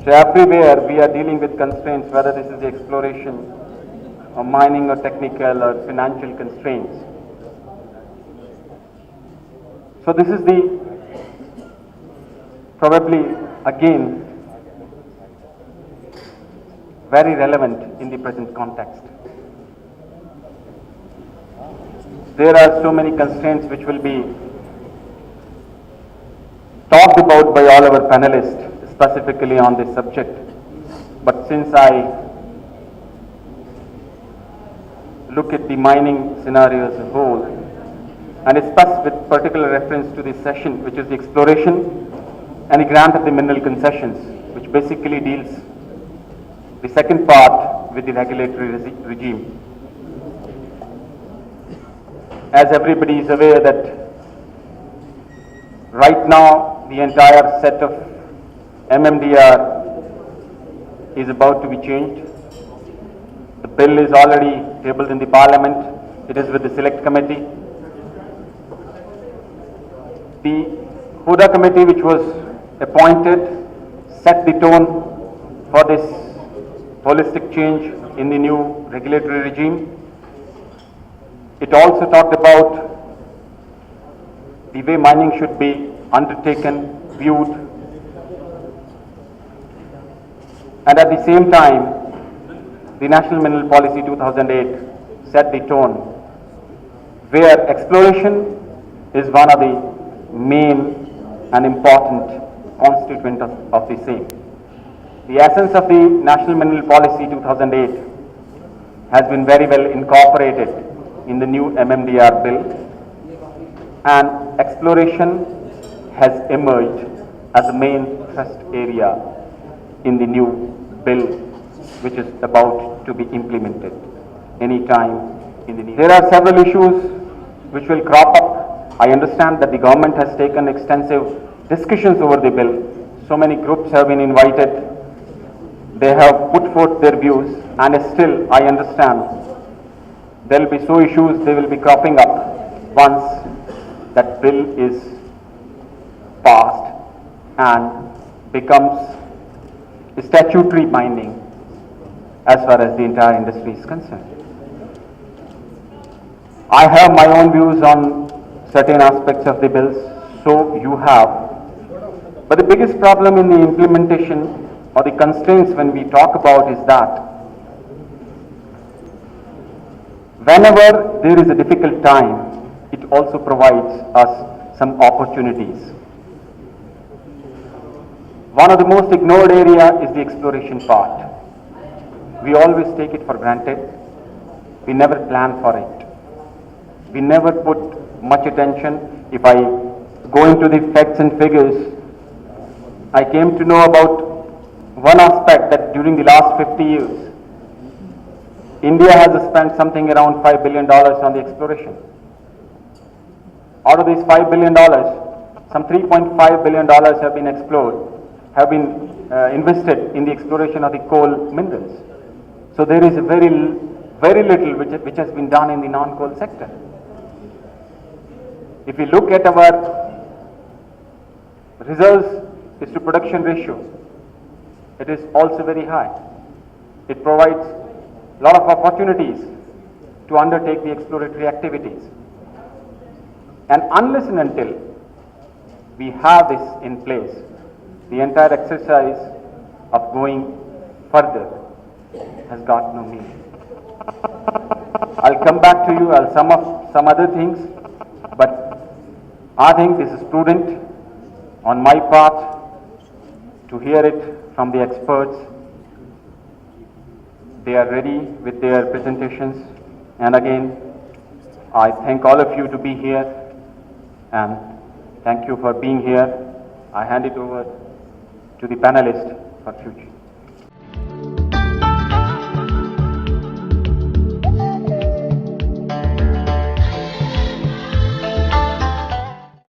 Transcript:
So everywhere we are dealing with constraints, whether this is the exploration or mining or technical or financial constraints. So this is the probably again very relevant in the present context. There are so many constraints which will be talked about by all our panelists specifically on this subject. But since I look at the mining scenario as a whole, and especially with particular reference to this session, which is the exploration and the grant of the mineral concessions, which basically deals the second part with the regulatory regime. As everybody is aware that right now the entire set of MMDR is about to be changed. The bill is already tabled in the Parliament. It is with the Select Committee. The Huda Committee, which was appointed, set the tone for this holistic change in the new regulatory regime. It also talked about the way mining should be undertaken, viewed, and at the same time, the National Mineral Policy 2008 set the tone where exploration is one of the main and important constituent of the same. The essence of the National Mineral Policy 2008 has been very well incorporated in the new MMDR bill, and exploration has emerged as a main thrust area in the new bill, which is about to be implemented any time in the near. There are several issues which will crop up. I understand that the government has taken extensive discussions over the bill. So many groups have been invited. They have put forth their views, and still I understand there will be so issues they will be cropping up once that bill is passed and becomes statutory binding as far as the entire industry is concerned. I have my own views on certain aspects of the bills, so you have. But the biggest problem in the implementation or the constraints when we talk about is that whenever there is a difficult time, it also provides us some opportunities. One of the most ignored area is the exploration part. We always take it for granted. We never plan for it. We never put much attention. If I go into the facts and figures, I came to know about one aspect that during the last 50 years, India has spent something around $5 billion on the exploration. Out of these $5 billion, some $3.5 billion have been invested in the exploration of the coal minerals. So there is very little which has been done in the non-coal sector. If we look at our reserves to production ratio, it is also very high. It provides a lot of opportunities to undertake the exploratory activities. And unless and until we have this in place, the entire exercise of going further has got no meaning. I'll come back to you, I'll sum up some other things, but I think this is prudent on my part to hear it from the experts. They are ready with their presentations, and again, I thank all of you to be here, and thank you for being here. I hand it over to the panelists for future.